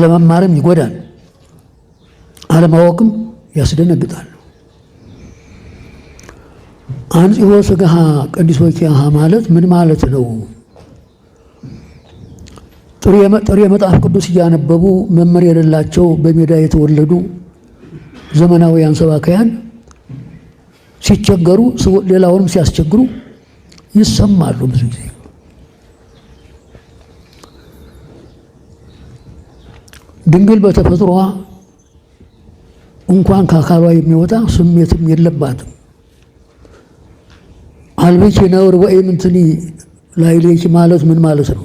አለመማርም ይጎዳል፣ አለማወቅም ያስደነግጣል። አንጽሖ ሥጋሃ ቀዲሶ ኪያሃ ማለት ምን ማለት ነው? ጥሬ መጽሐፍ ቅዱስ እያነበቡ መምህር የሌላቸው በሜዳ የተወለዱ ዘመናውያን ሰባክያን ሲቸገሩ ሌላውንም ሲያስቸግሩ ይሰማሉ። ብዙ ጊዜ ድንግል በተፈጥሮዋ እንኳን ከአካሏ የሚወጣ ስሜትም የለባትም። አልብኪ ነውር ወኢምንትኒ ላዕሌኪ ማለት ምን ማለት ነው?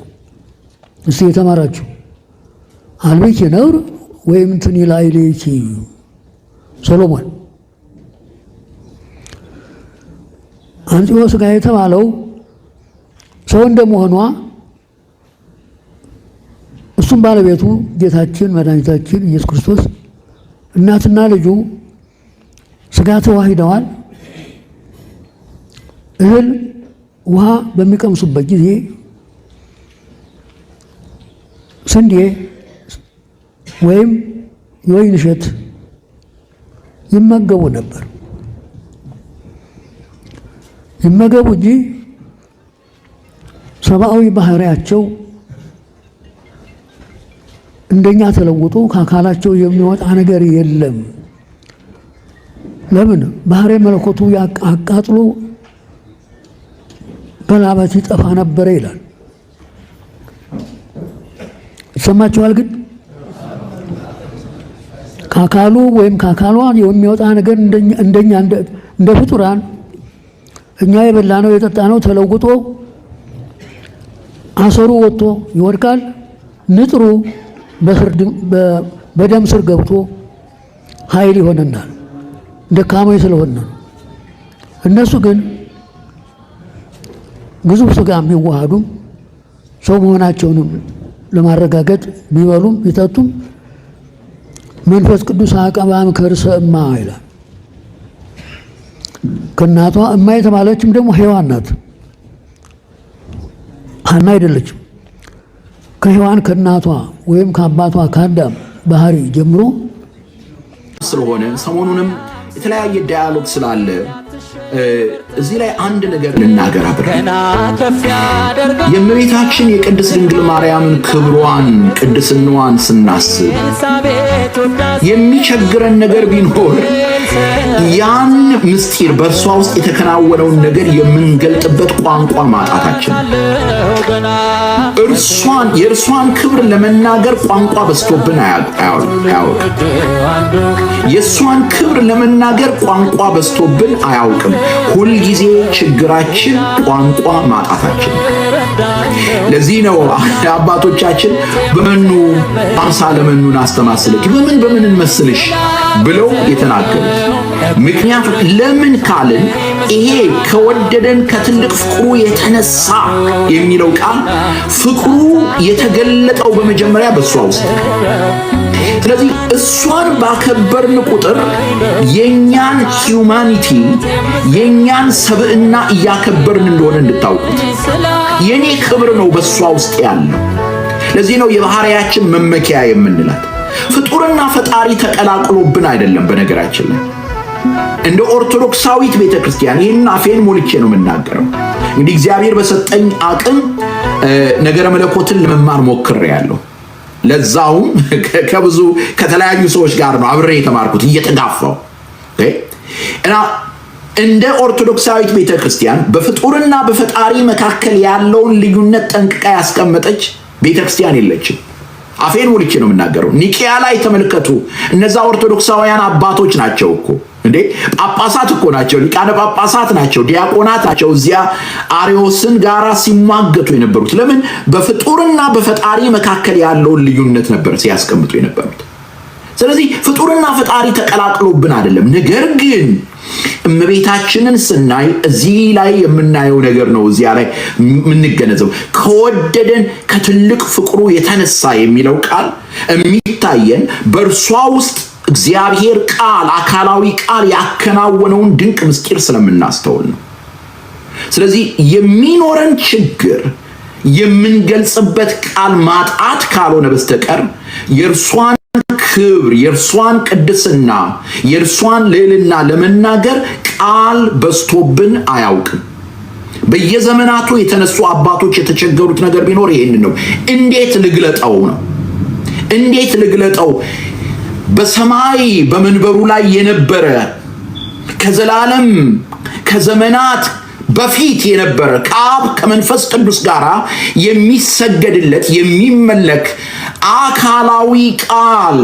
እስቲ የተማራችሁ አልብኪ ነውር ወኢምንትኒ ላዕሌኪ ሰሎሞን አንጽሖ ሥጋ የተባለው ሰው እንደመሆኗ እሱም ባለቤቱ ጌታችን መድኃኒታችን ኢየሱስ ክርስቶስ እናትና ልጁ ሥጋ ተዋሂደዋል። እህል ውሃ በሚቀምሱበት ጊዜ ስንዴ ወይም የወይን እሸት ይመገቡ ነበር። ይመገቡ እንጂ ሰብአዊ ባህሪያቸው እንደኛ ተለውጦ ከአካላቸው የሚወጣ ነገር የለም። ለምን? ባህሪ መለኮቱ አቃጥሎ በላበት ይጠፋ ነበረ ይላል። ይሰማችኋል? ግን ከአካሉ ወይም ከአካሏ የሚወጣ ነገር እንደኛ እንደ ፍጡራን እኛ የበላነው የጠጣነው ተለውጦ አሰሩ ወጥቶ ይወድቃል። ንጥሩ በደም ስር ገብቶ ኃይል ይሆነናል። ደካሞች ስለሆነ ነው። እነሱ ግን ግዙፍ ሥጋ የሚዋሃዱም ሰው መሆናቸውንም ለማረጋገጥ ቢበሉም ቢጠጡም መንፈስ ቅዱስ አቀባም ከርሰ እማ ይላል። ከእናቷ እማ የተባለችም ደግሞ ሔዋን ናት፣ ሐና አይደለችም። ከሔዋን ከእናቷ ወይም ከአባቷ ከአዳም ባህሪ ጀምሮ ስለሆነ ሰሞኑንም የተለያየ ዳያሎግ ስላለ እዚህ ላይ አንድ ነገር ልናገር አብረን። የእመቤታችን የቅድስት ድንግል ማርያምን ክብሯን ቅድስናዋን ስናስብ የሚቸግረን ነገር ቢኖር ያን ምስጢር በእርሷ ውስጥ የተከናወነውን ነገር የምንገልጥበት ቋንቋ ማጣታችን። የእርሷን ክብር ለመናገር ቋንቋ በዝቶብን አያውቅም። የእሷን ክብር ለመናገር ቋንቋ በዝቶብን አያውቅም። ሁልጊዜ ችግራችን ቋንቋ ማጣታችን። ለዚህ ነው አባቶቻችን በመኑ አምሳለ መኑን አስተማስለች በምን እንመስልሽ ብለው የተናገሩት። ምክንያቱም ለምን ካልን ይሄ ከወደደን ከትልቅ ፍቅሩ የተነሳ የሚለው ቃል ፍቅሩ የተገለጠው በመጀመሪያ በእሷ ውስጥ። ስለዚህ እሷን ባከበርን ቁጥር የኛን ሂዩማኒቲ የኛን ሰብዕና እያከበርን እንደሆነ እንድታውቁት። የኔ ክብር ነው በእሷ ውስጥ ያለው። ለዚህ ነው የባህሪያችን መመኪያ የምንላት። ፍጡርና ፈጣሪ ተቀላቅሎብን አይደለም። በነገራችን ላይ እንደ ኦርቶዶክሳዊት ቤተክርስቲያን ይህን አፌን ሞልቼ ነው የምናገረው። እንግዲህ እግዚአብሔር በሰጠኝ አቅም ነገረ መለኮትን ለመማር ሞክሬያለሁ። ለዛውም ከተለያዩ ሰዎች ጋር ነው አብሬ የተማርኩት እየተጋፋው እና እንደ ኦርቶዶክሳዊት ቤተክርስቲያን በፍጡርና በፈጣሪ መካከል ያለውን ልዩነት ጠንቅቃ ያስቀመጠች ቤተክርስቲያን የለችም። አፌን ሞልቼ ነው የምናገረው። ኒቂያ ላይ ተመልከቱ። እነዛ ኦርቶዶክሳውያን አባቶች ናቸው እኮ እንዴ፣ ጳጳሳት እኮ ናቸው፣ ሊቃነ ጳጳሳት ናቸው፣ ዲያቆናት ናቸው። እዚያ አርዮስን ጋራ ሲሟገቱ የነበሩት ለምን? በፍጡርና በፈጣሪ መካከል ያለውን ልዩነት ነበር ሲያስቀምጡ የነበሩት። ስለዚህ ፍጡርና ፈጣሪ ተቀላቅሎብን አይደለም። ነገር ግን እመቤታችንን ስናይ እዚህ ላይ የምናየው ነገር ነው። እዚያ ላይ የምንገነዘው ከወደደን ከትልቅ ፍቅሩ የተነሳ የሚለው ቃል የሚታየን በእርሷ ውስጥ እግዚአብሔር ቃል አካላዊ ቃል ያከናወነውን ድንቅ ምስጢር ስለምናስተውል ነው። ስለዚህ የሚኖረን ችግር የምንገልጽበት ቃል ማጣት ካልሆነ በስተቀር የእርሷን ክብር፣ የእርሷን ቅድስና፣ የእርሷን ልዕልና ለመናገር ቃል በዝቶብን አያውቅም። በየዘመናቱ የተነሱ አባቶች የተቸገሩት ነገር ቢኖር ይሄን ነው። እንዴት ልግለጠው ነው? እንዴት ልግለጠው? በሰማይ በመንበሩ ላይ የነበረ ከዘላለም ከዘመናት በፊት የነበረ ከአብ ከመንፈስ ቅዱስ ጋር የሚሰገድለት የሚመለክ አካላዊ ቃል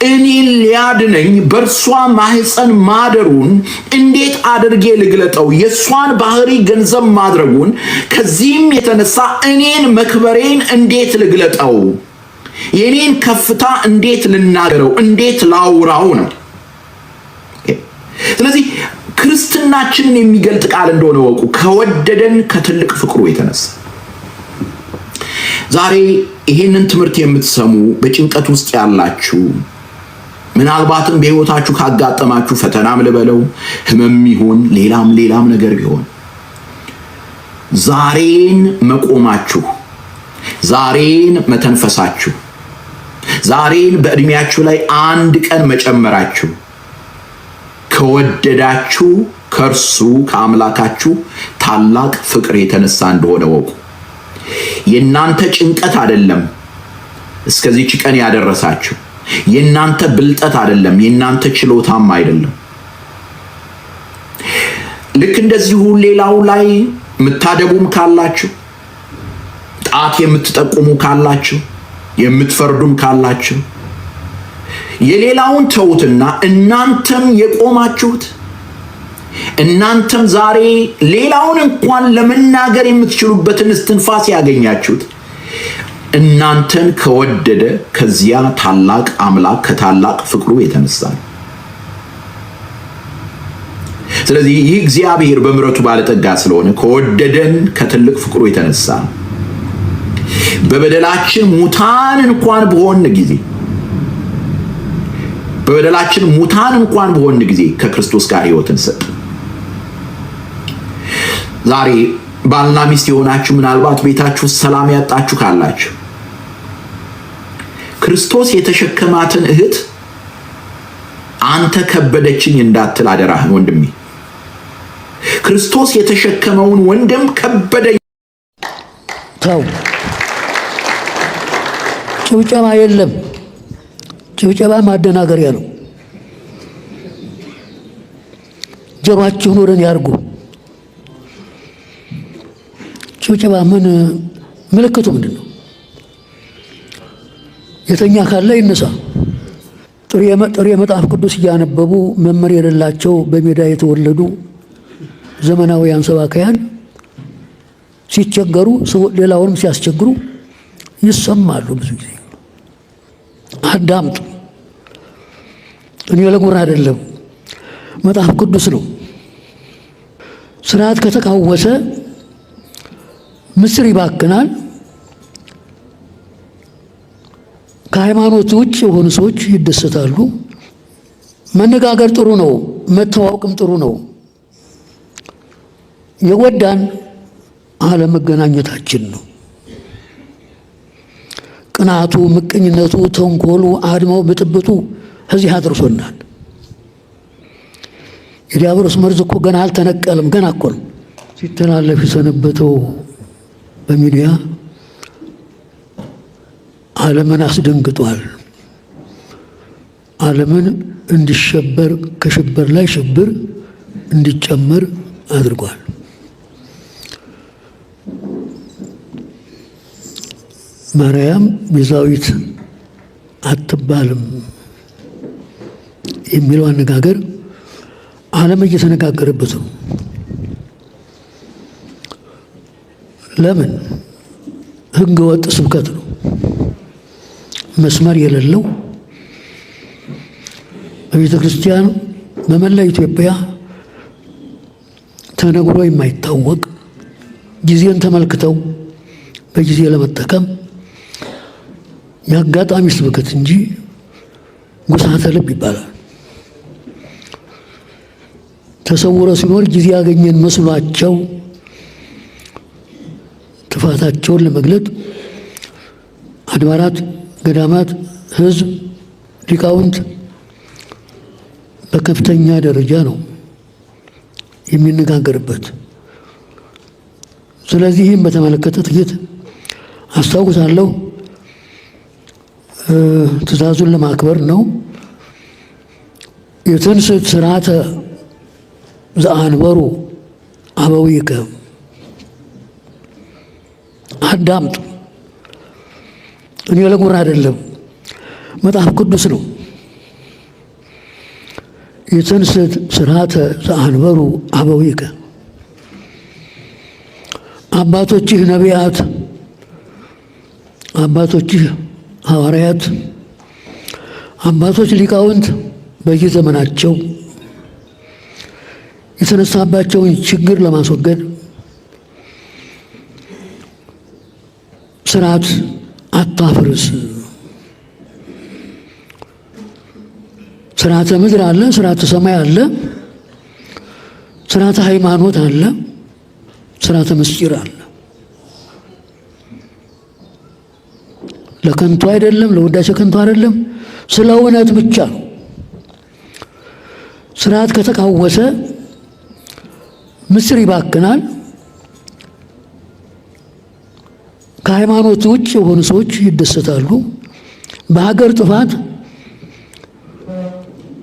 እኔን ሊያድነኝ በእርሷ ማህፀን ማደሩን እንዴት አድርጌ ልግለጠው? የእሷን ባህሪ ገንዘብ ማድረጉን፣ ከዚህም የተነሳ እኔን መክበሬን እንዴት ልግለጠው? የኔን ከፍታ እንዴት ልናገረው? እንዴት ላውራው ነው። ስለዚህ ክርስትናችንን የሚገልጥ ቃል እንደሆነ ወቁ። ከወደደን ከትልቅ ፍቅሩ የተነሳ ዛሬ ይሄንን ትምህርት የምትሰሙ በጭንቀት ውስጥ ያላችሁ፣ ምናልባትም በሕይወታችሁ ካጋጠማችሁ ፈተናም ልበለው ህመም ይሁን ሌላም ነገር ቢሆን ዛሬን መቆማችሁ፣ ዛሬን መተንፈሳችሁ፣ ዛሬን በእድሜያችሁ ላይ አንድ ቀን መጨመራችሁ ከወደዳችሁ ከእርሱ ከአምላካችሁ ታላቅ ፍቅር የተነሳ እንደሆነ ወቁ። የእናንተ ጭንቀት አይደለም እስከዚህች ቀን ያደረሳችሁ። የእናንተ ብልጠት አይደለም፣ የእናንተ ችሎታም አይደለም። ልክ እንደዚሁ ሌላው ላይ የምታደቡም ካላችሁ፣ ጣት የምትጠቁሙ ካላችሁ፣ የምትፈርዱም ካላችሁ የሌላውን ተውትና እናንተም የቆማችሁት፣ እናንተም ዛሬ ሌላውን እንኳን ለመናገር የምትችሉበትን እስትንፋስ ያገኛችሁት እናንተን ከወደደ ከዚያ ታላቅ አምላክ ከታላቅ ፍቅሩ የተነሳ ነው። ስለዚህ ይህ እግዚአብሔር በምሕረቱ ባለጠጋ ስለሆነ ከወደደን ከትልቅ ፍቅሩ የተነሳ ነው። በበደላችን ሙታን እንኳን በሆን ጊዜ ከክርስቶስ ጋር ሕይወትን ሰጠ። ዛሬ ባልና ሚስት የሆናችሁ ምናልባት ቤታችሁ ሰላም ያጣችሁ ካላችሁ ክርስቶስ የተሸከማትን እህት አንተ ከበደችኝ እንዳትል አደራህን ወንድሜ። ክርስቶስ የተሸከመውን ወንድም ከበደኝ ተው። ጭብጨባ የለም። ጭብጨባ ማደናገሪያ ነው። ጆሮአችሁን ወደኔ ያርጉ። ጭብጨባ ምን ምልክቱ ምንድን ነው? የተኛ ካለ ይነሳ። ጥሬ መጽሐፍ ቅዱስ እያነበቡ መመር የሌላቸው በሜዳ የተወለዱ ዘመናዊያን ሰባካያን ሲቸገሩ ሌላውንም ሲያስቸግሩ ይሰማሉ። ብዙ ጊዜ አዳምጡ። እኔ ለጉራ አይደለም፣ መጽሐፍ ቅዱስ ነው። ስርዓት ከተቃወሰ ምስር ይባክናል። ከሃይማኖት ውጭ የሆኑ ሰዎች ይደሰታሉ። መነጋገር ጥሩ ነው፣ መተዋወቅም ጥሩ ነው። የጎዳን አለመገናኘታችን ነው። ቅናቱ፣ ምቀኝነቱ፣ ተንኮሉ፣ አድማው፣ ብጥብጡ እዚህ አድርሶናል። የዲያብሎስ መርዝ እኮ ገና አልተነቀልም። ገና እኮ ነው ሲተላለፍ የሰነበተው በሚዲያ ዓለምን አስደንግጧል። ዓለምን እንዲሸበር ከሽብር ላይ ሽብር እንዲጨመር አድርጓል። ማርያም ቤዛዊት አትባልም የሚለው አነጋገር ዓለም እየተነጋገረበት ነው። ለምን? ሕገ ወጥ ስብከት ነው። መስመር የሌለው በቤተ ክርስቲያን በመላ ኢትዮጵያ ተነግሮ የማይታወቅ ጊዜን ተመልክተው በጊዜ ለመጠቀም የአጋጣሚ ስብከት እንጂ ጉሳተ ልብ ይባላል። ተሰውሮ ሲኖር ጊዜ ያገኘን መስሏቸው ጥፋታቸውን ለመግለጥ አድባራት፣ ገዳማት፣ ሕዝብ፣ ሊቃውንት በከፍተኛ ደረጃ ነው የሚነጋገርበት። ስለዚህም በተመለከተ ጥቂት አስታውሳለሁ። ትእዛዙን ለማክበር ነው። የትንሣኤ ሥርዓተ ዘአንበሩ አበዊከ አዳምጡ። እኔ ለጉራ አይደለም፣ መጽሐፍ ቅዱስ ነው። የትንሣኤ ሥርዓተ ዘአንበሩ አበዊከ አባቶችህ ነቢያት፣ አባቶችህ ሐዋርያት፣ አባቶች ሊቃውንት በየዘመናቸው የተነሳባቸውን ችግር ለማስወገድ ስርዓት አታፍርስ። ስርዓተ ምድር አለ፣ ስርዓተ ሰማይ አለ፣ ስርዓተ ሃይማኖት አለ፣ ስርዓተ ምስጢር አለ። ለከንቱ አይደለም፣ ለውዳሴ ከንቱ አይደለም፣ ስለ እውነት ብቻ ነው። ስርዓት ከተቃወሰ ምስጢር ይባክናል። ከሃይማኖት ውጭ የሆኑ ሰዎች ይደሰታሉ። በሀገር ጥፋት፣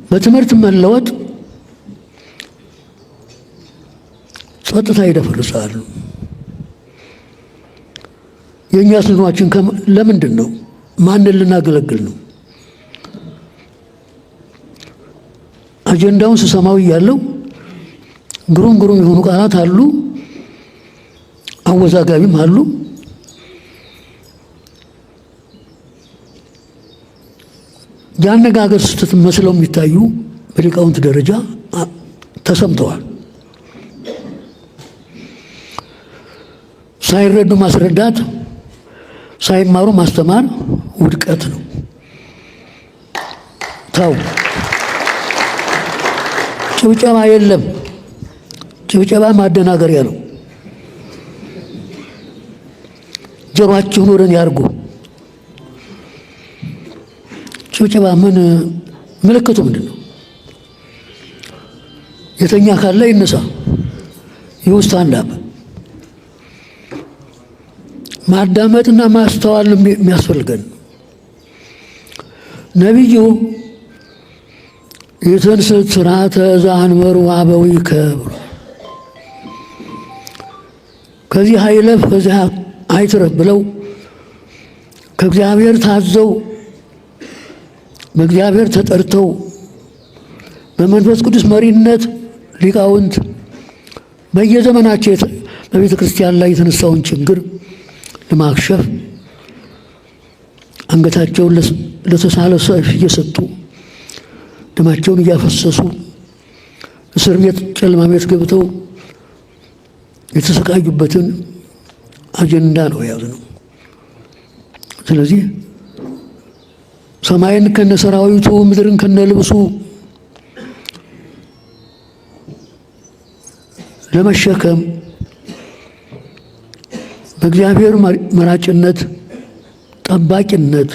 በትምህርት መለወጥ ጸጥታ ይደፈርሳሉ። የእኛ ስኗችን ለምንድን ነው? ማንን ልናገለግል ነው? አጀንዳውን ስሰማው እያለው ግሩም የሆኑ ቃላት አሉ፣ አወዛጋቢም አሉ። የአነጋገር ስህተት መስለው የሚታዩ በሊቃውንት ደረጃ ተሰምተዋል። ሳይረዱ ማስረዳት፣ ሳይማሩ ማስተማር ውድቀት ነው። ታው ጭብጨባ የለም። ጭብጨባ ማደናገሪያ ነው። ጆሮአችሁን ወደ እኔ ያርጉ። ጭብጨባ ምን ምልክቱ ምንድን ነው? የተኛ ካለ ይነሳ፣ ይውስጥ አንዳብ ማዳመጥና ማስተዋል የሚያስፈልገን። ነቢዩ የትንሣኤ ሥርዓተ ዘአንበሩ አበዊከ ከዚህ አይለፍ ከዚህ አይትረፍ ብለው ከእግዚአብሔር ታዘው በእግዚአብሔር ተጠርተው በመንፈስ ቅዱስ መሪነት ሊቃውንት በየዘመናቸው በቤተ ክርስቲያን ላይ የተነሳውን ችግር ለማክሸፍ አንገታቸውን ለተሳለ ሰይፍ እየሰጡ ደማቸውን እያፈሰሱ እስር ቤት፣ ጨለማ ቤት ገብተው የተሰቃዩበትን አጀንዳ ነው የያዝነው። ስለዚህ ሰማይን ከነሰራዊቱ ምድርን ከነልብሱ ለመሸከም በእግዚአብሔር መራጭነት፣ ጠባቂነት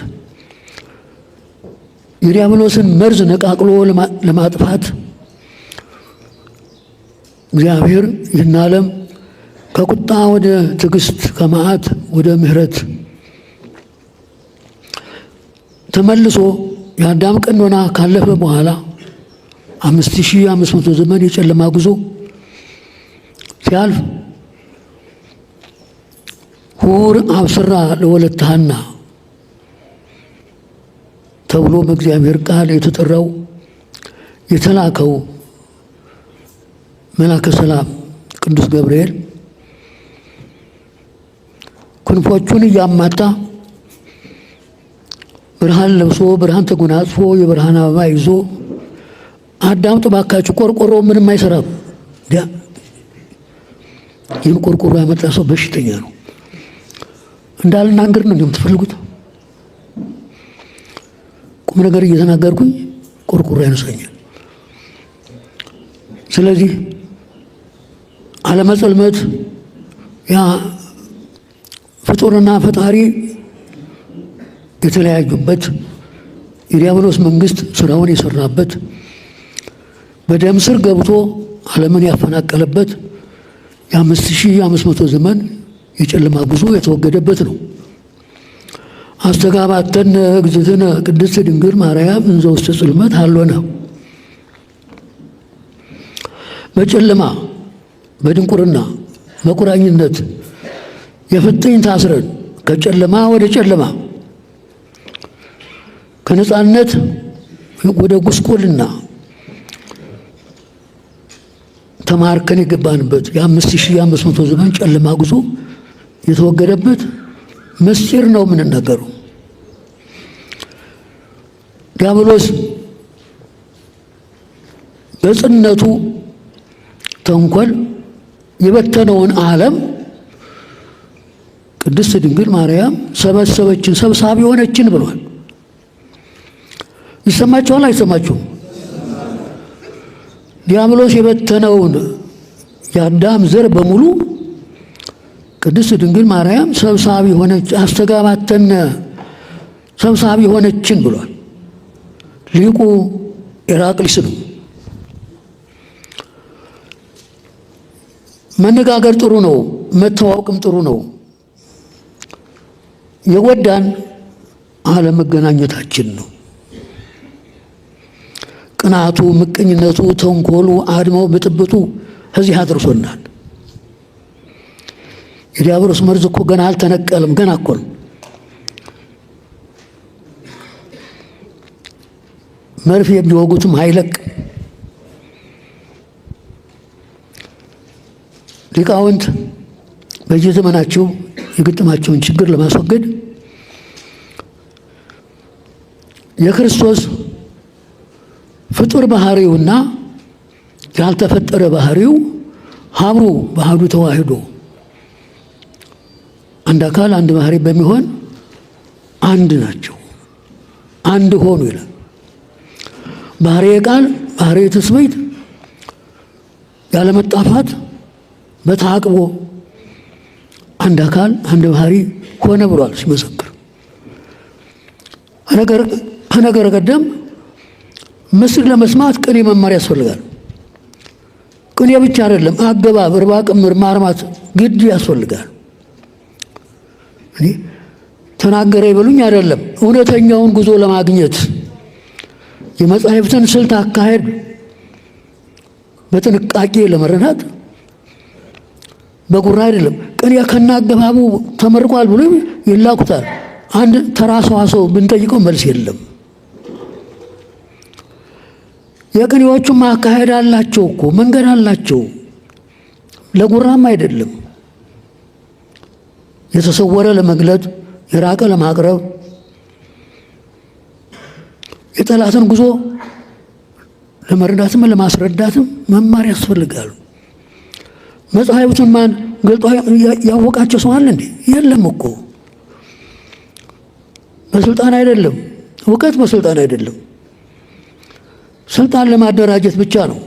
የዲያብሎስን መርዝ ነቃቅሎ ለማጥፋት እግዚአብሔር ይህን ዓለም ከቁጣ ወደ ትዕግስት፣ ከመዓት ወደ ምሕረት ተመልሶ የአዳም ቀኖና ካለፈ በኋላ 5500 ዘመን የጨለማ ጉዞ ሲያልፍ ሁር አብስራ ለወለተ ሐና ተብሎ በእግዚአብሔር ቃል የተጠራው የተላከው መልአከ ሰላም ቅዱስ ገብርኤል ክንፎቹን እያማታ ብርሃን ለብሶ ብርሃን ተጎናጽፎ የብርሃን አበባ ይዞ አዳምጡ ባካችሁ፣ ቆርቆሮ ምንም አይሰራም። ይህን ቆርቆሮ ያመጣ ሰው በሽተኛ ነው። እንዳልናገር ነው እንደምትፈልጉት? ቁም ነገር እየተናገርኩኝ ቆርቆሮ ያነሳኛል። ስለዚህ ዓለመ ጽልመት ያ ፍጡርና ፈጣሪ የተለያዩበት የዲያብሎስ መንግስት ስራውን የሰራበት በደም ስር ገብቶ ዓለምን ያፈናቀለበት የ5500 ዘመን የጨለማ ጉዞ የተወገደበት ነው። አስተጋባተነ እግዝእትነ ቅድስት ድንግል ማርያም እንዘ ውስተ ጽልመት ሀሎነ። በጨለማ በድንቁርና በቁራኝነት የፍጥኝ ታስረን ከጨለማ ወደ ጨለማ ከነፃነት ወደ ጉስቁልና ተማርከን የገባንበት የ5500 ዘመን ጨለማ ጉዞ የተወገደበት ምስጢር ነው የምንነገረው። ዲያብሎስ በጽነቱ ተንኮል የበተነውን ዓለም ቅድስት ድንግል ማርያም ሰበሰበችን፣ ሰብሳቢ ሆነችን ብሏል። ይሰማችኋል? አይሰማችሁም? ዲያብሎስ የበተነውን የአዳም ዘር በሙሉ ቅድስት ድንግል ማርያም ሰብሳቢ ሆነች፣ አስተጋባተነ ሰብሳቢ ሆነችን ብሏል ሊቁ ኢራቅሊስ ነው። መነጋገር ጥሩ ነው፣ መተዋወቅም ጥሩ ነው። የጎዳን አለመገናኘታችን ነው። ቅናቱ፣ ምቀኝነቱ፣ ተንኮሉ፣ አድማው፣ ብጥብጡ እዚህ አድርሶናል። የዲያብሎስ መርዝ እኮ ገና አልተነቀልም፣ ገና እኮ ነው። መርፌ የሚወጉትም አይለቅ። ሊቃውንት በየዘመናቸው የገጠማቸውን ችግር ለማስወገድ የክርስቶስ ፍጡር ባህሪውና ያልተፈጠረ ባህሪው ሀብሩ ባህዱ ተዋህዶ አንድ አካል አንድ ባህሪ በሚሆን አንድ ናቸው፣ አንድ ሆኑ ይላል። ባህሪ ቃል ባህሪ ትስብእት ያለመጣፋት በተዓቅቦ አንድ አካል አንድ ባህሪ ሆነ ብሏል ሲመሰክር። ከነገር ቀደም ምስል ለመስማት ቅኔ መማር ያስፈልጋል። ቅኔ ብቻ አይደለም፣ አገባብ፣ እርባ ቅምር ማርማት ግድ ያስፈልጋል። እኔ ተናገረ ይበሉኝ አይደለም፣ እውነተኛውን ጉዞ ለማግኘት የመጻሕፍትን ስልት አካሄድ በጥንቃቄ ለመረዳት በጉራ አይደለም። ቅኔ ከናገባቡ ተመርቋል ብሎ ይላኩታል። አንድ ተራ ሰው ብንጠይቀው መልስ የለም። የቅኔዎቹም አካሄድ አላቸው እኮ መንገድ አላቸው። ለጉራም አይደለም። የተሰወረ ለመግለጥ፣ የራቀ ለማቅረብ፣ የጠላትን ጉዞ ለመረዳትም ለማስረዳትም መማር ያስፈልጋል። መጽሐፍቱን ማን ገልጦ ያወቃቸው ሰው አለ እንዴ? የለም እኮ። በስልጣን አይደለም፣ እውቀት በስልጣን አይደለም። ስልጣን ለማደራጀት ብቻ ነው።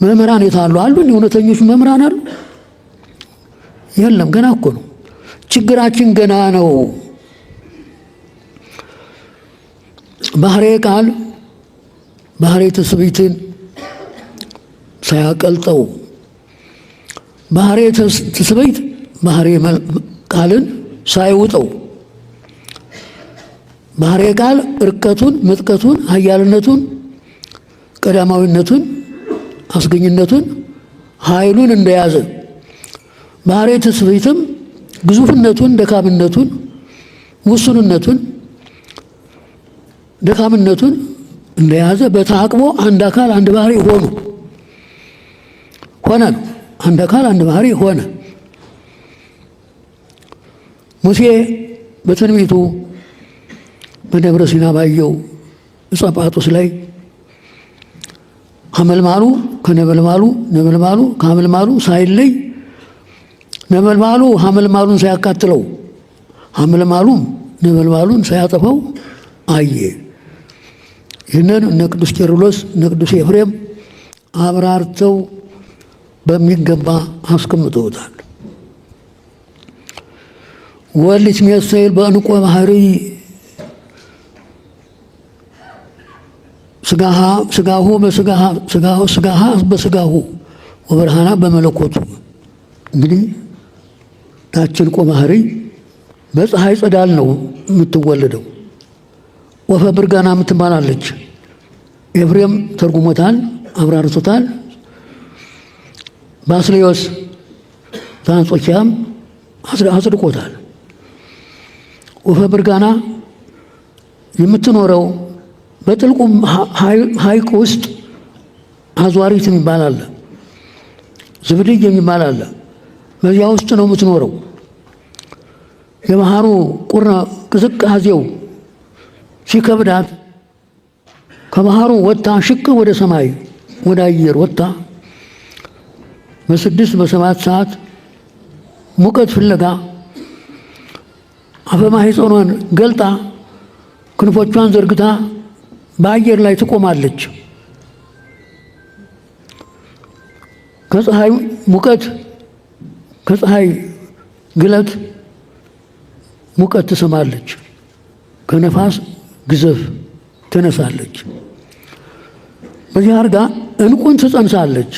መምህራን የታሉ አሉ? እውነተኞች መምህራን አሉ? የለም። ገና እኮ ነው። ችግራችን ገና ነው። ባህሬ ቃል ባህሬ ትስብእትን ሳያቀልጠው፣ ባህሬ ትስብእት ባህሬ ቃልን ሳይውጠው፣ ባህሬ ቃል እርቀቱን፣ ምጥቀቱን፣ ኃያልነቱን፣ ቀዳማዊነቱን፣ አስገኝነቱን፣ ኃይሉን እንደያዘ ባህሬ ትስብእትም ግዙፍነቱን፣ ደካምነቱን፣ ውሱንነቱን፣ ደካምነቱን እንደያዘ በተዓቅቦ አንድ አካል አንድ ባህሪ ሆነ ነው። አንድ አካል አንድ ባህሪ ሆነ። ሙሴ በትንቢቱ በደብረ ሲና ባየው ዕፀ ጳጦስ ላይ ሐመልማሉ ከነበልባሉ ነበልባሉ ከሐመልማሉ ሳይለይ ነበልባሉ ሐመልማሉን ሳያቃጥለው ሐመልማሉም ነበልባሉን ሳያጠፋው አየ። ይህንን እነ ቅዱስ ቄርሎስ እነ ቅዱስ ኤፍሬም አብራርተው በሚገባ አስቀምጠውታል። ወልት ሚያሰይል በእንቆ ባህሪ ስጋሁ በስጋሁ ወብርሃና በመለኮቱ። እንግዲህ ታችን እንቆ ባህሪ በፀሐይ ጸዳል ነው የምትወለደው። ወፈ ብርጋና የምትባላለች። ኤፍሬም ተርጉሞታል፣ አብራርቶታል። ባስልዮስ ዘአንጾኪያም አጽድቆታል። ወፈ ብርጋና የምትኖረው በጥልቁ ሐይቅ ውስጥ አዟሪት የሚባል አለ፣ ዝብድይ የሚባል አለ። በዚያ ውስጥ ነው የምትኖረው። የባህሩ ቅዝቃዜው ሲከብዳት ከባህሩ ወጣ ሽቅ ወደ ሰማይ ወደ አየር ወጣ በ6 በ7 ሰዓት ሙቀት ፍለጋ አፈ ማኅፀኗን ገልጣ ክንፎቿን ዘርግታ በአየር ላይ ትቆማለች። ከፀሐይ ሙቀት ከፀሐይ ግለት ሙቀት ትሰማለች። ከነፋስ ግዘፍ ትነሳለች። በዚህ አድርጋ እንቁን ትጸንሳለች።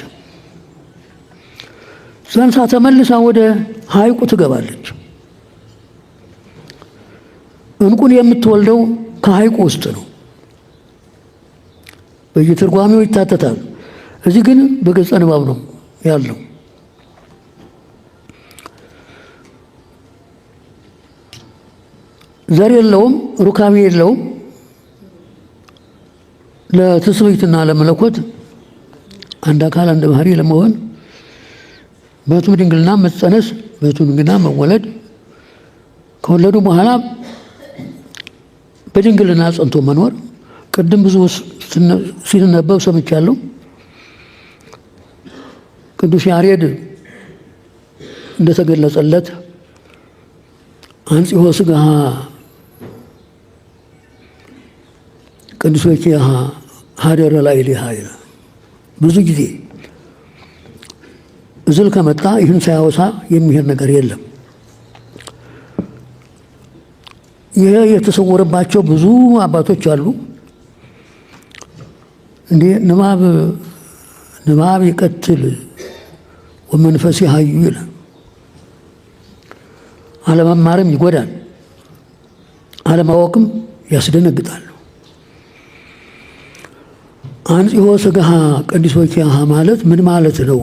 ጸንሳ ተመልሳ ወደ ሐይቁ ትገባለች። እንቁን የምትወልደው ከሐይቁ ውስጥ ነው። በየትርጓሜው ይታተታል። እዚህ ግን በገጸ ንባብ ነው ያለው። ዘር የለውም፣ ሩካቤ የለውም። ለትስብእትና ለመለኮት አንድ አካል አንድ ባህሪ ለመሆን በሕቱም ድንግልና መጸነስ፣ በሕቱም ድንግልና መወለድ፣ ከወለዱ በኋላ በድንግልና ጸንቶ መኖር። ቅድም ብዙ ሲነበብ ሰምቻለሁ። ቅዱስ ያሬድ እንደተገለጸለት አንጽሖ ሥጋሃ ቅዱስ ወኪያሃ ሀደረ ላዕሌሃ ይላል። ብዙ ጊዜ እዝል ከመጣ ይህን ሳያወሳ የሚሄድ ነገር የለም። ይሄ የተሰወረባቸው ብዙ አባቶች አሉ። እንዴ ንባብ ይቀትል ወመንፈስ ሀዩ ይላል። አለመማርም ይጎዳል፣ አለማወቅም ያስደነግጣል። አንጽሖ ሥጋሃ ቅዱስ ወኪያሃ ማለት ምን ማለት ነው?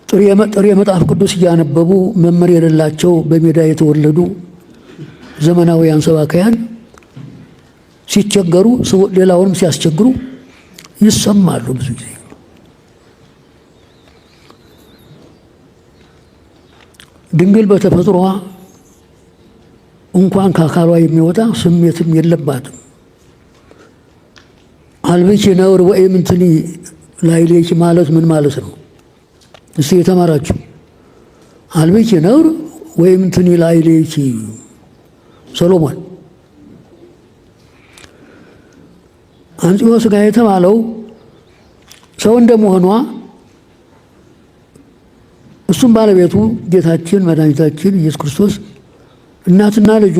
ጥሬ መጽሐፍ ቅዱስ እያነበቡ መምህር የሌላቸው በሜዳ የተወለዱ ዘመናውያን ሰባካያን ሲቸገሩ ሌላውንም ሲያስቸግሩ ይሰማሉ። ብዙ ጊዜ ድንግል በተፈጥሮዋ እንኳን ከአካሏ የሚወጣ ስሜትም የለባትም። አልብኪ ነውር ወኢምንትኒ ላዕሌኪ ማለት ምን ማለት ነው? እስቲ የተማራችሁ አልብኪ ነውር ወኢምንትኒ ላዕሌኪ ሰሎሞን። አንጽሖ ሥጋ የተባለው ሰው እንደመሆኗ እሱም ባለቤቱ ጌታችን መድኃኒታችን ኢየሱስ ክርስቶስ እናትና ልጁ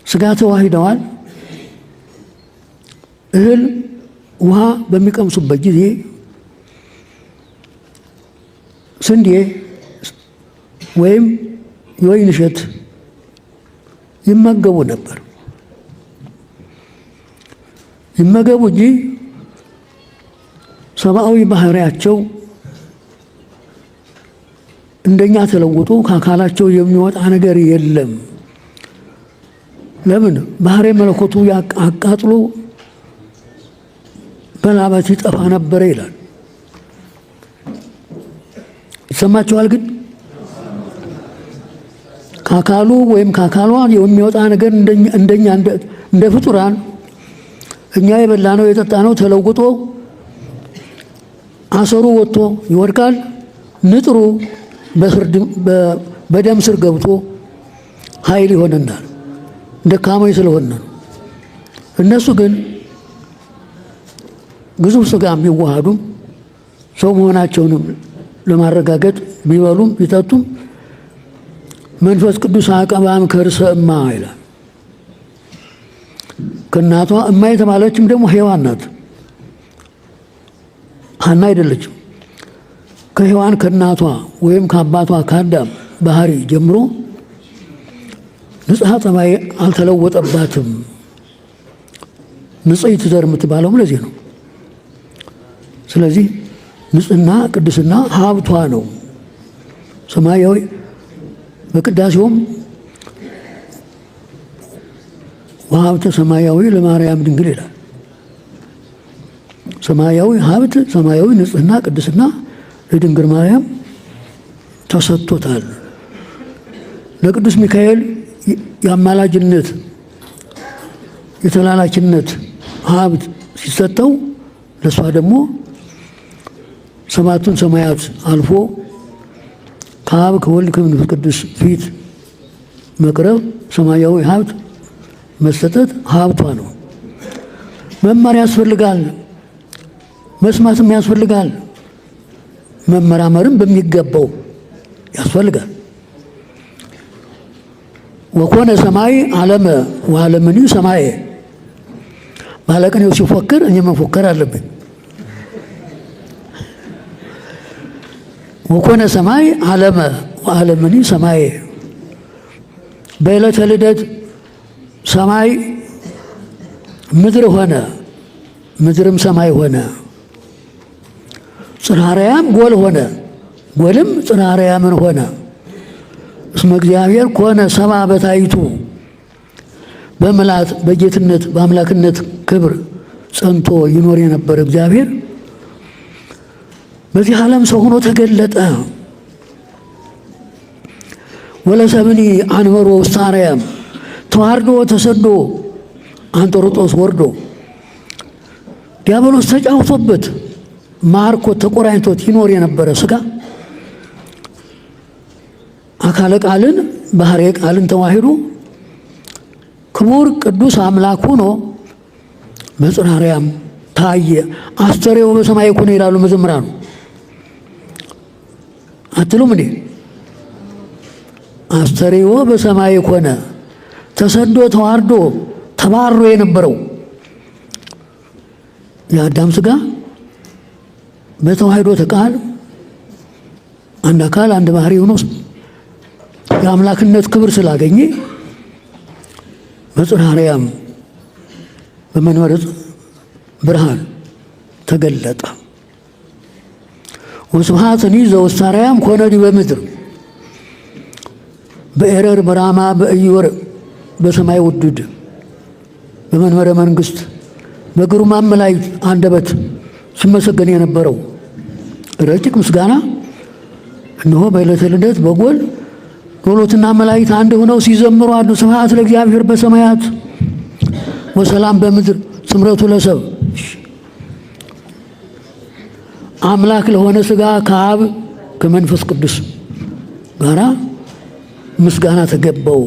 ሥጋ ተዋሂደዋል። እህል ውሃ በሚቀምሱበት ጊዜ ስንዴ ወይም የወይን እሸት ይመገቡ ነበር። ይመገቡ እንጂ ሰብአዊ ባህሪያቸው እንደኛ ተለውጦ ከአካላቸው የሚወጣ ነገር የለም። ለምን? ባህሪ መለኮቱ አቃጥሎ በላበት ይጠፋ ነበረ ይላል። ይሰማችኋል? ግን ከአካሉ ወይም ከአካሏ የሚወጣ ነገር እንደኛ እንደ ፍጡራን እኛ የበላነው የጠጣነው ተለውጦ አሰሩ ወጥቶ ይወድቃል። ንጥሩ በደም ስር ገብቶ ኃይል ይሆነናል። ደካሞች ስለሆነ ነው። እነሱ ግን ግዙፍ ሥጋ ቢዋሃዱም ሰው መሆናቸውንም ለማረጋገጥ ቢበሉም ቢጠጡም መንፈስ ቅዱስ አቀባም ከርሰ እማ ይላል። ከእናቷ እማ የተባለችም ደግሞ ሔዋን ናት፣ ሐና አይደለችም። ከሔዋን ከእናቷ ወይም ከአባቷ ከአዳም ባህሪ ጀምሮ ንጽሐ ጠባይ አልተለወጠባትም። ንጽሕት ዘር የምትባለውም ለዚህ ነው። ስለዚህ ንጽሕና ቅድስና ሀብቷ ነው። ሰማያዊ በቅዳሴውም ወሀብተ ሰማያዊ ለማርያም ድንግል ይላል። ሰማያዊ ሀብት፣ ሰማያዊ ንጽሕና ቅድስና ለድንግል ማርያም ተሰጥቶታል። ለቅዱስ ሚካኤል የአማላጅነት የተላላኪነት ሀብት ሲሰጠው ለሷ ደግሞ ሰባቱን ሰማያት አልፎ ከአብ ከወልድ ከመንፈስ ቅዱስ ፊት መቅረብ ሰማያዊ ሀብት መሰጠት ሀብቷ ነው። መማር ያስፈልጋል፣ መስማትም ያስፈልጋል፣ መመራመርም በሚገባው ያስፈልጋል። ወኮነ ሰማይ ዓለመ ወዓለምኒ ሰማየ። ባለቅኔው ሲፎክር እኔ መፎከር አለብኝ። ወኮነ ሰማይ ዓለመ ወዓለምኒ ሰማየ። በዕለተ ልደት ሰማይ ምድር ሆነ፣ ምድርም ሰማይ ሆነ። ጽርሐ አርያም ጎል ሆነ፣ ጎልም ጽርሐ አርያምን ሆነ። እስመ እግዚአብሔር ኮነ ሰብአ በታይቱ። በምልአት በጌትነት በአምላክነት ክብር ጸንቶ ይኖር የነበረ እግዚአብሔር በዚህ ዓለም ሰው ሆኖ ተገለጠ። ወለሰብኒ አንበሮ ውስተ አርያም። ተዋርዶ ተሰዶ አንጦርጦስ ወርዶ ዲያብሎስ ተጫውቶበት ማርኮት ተቆራኝቶት ይኖር የነበረ ሥጋ አካለ ቃልን ባህሬ ቃልን ተዋሂዶ ክቡር ቅዱስ አምላክ ሆኖ በጽርሐ አርያም ታየ። አስተርእዮ በሰማይ ኮነ ይላሉ መዘምራኑ። አትሉም እንዴ? አስተርእዮ በሰማይ ኮነ። ተሰዶ ተዋርዶ ተባሮ የነበረው የአዳም ሥጋ በተዋሂዶ ቃል አንድ አካል አንድ ባህሪ ሆኖ የአምላክነት ክብር ስላገኘ በጽርሐ አርያም በመንበረ ብርሃን ተገለጠ። ወስብሐትኒ ዘውስተ አርያም ኮነ ዲበ ምድር። በኤረር በራማ በኢዮር በሰማይ ውዱድ በመንበረ መንግሥት በግሩማን መላእክት አንደበት ሲመሰገን የነበረው ረቂቅ ምስጋና እነሆ በዕለተ ልደት በጎል ሎሎትና መላእክት አንድ ሆነው ሲዘምሩ አሉ። ስብሐት ለእግዚአብሔር በሰማያት ወሰላም በምድር ስምረቱ ለሰብ። አምላክ ለሆነ ሥጋ ከአብ ከመንፈስ ቅዱስ ጋራ ምስጋና ተገባው።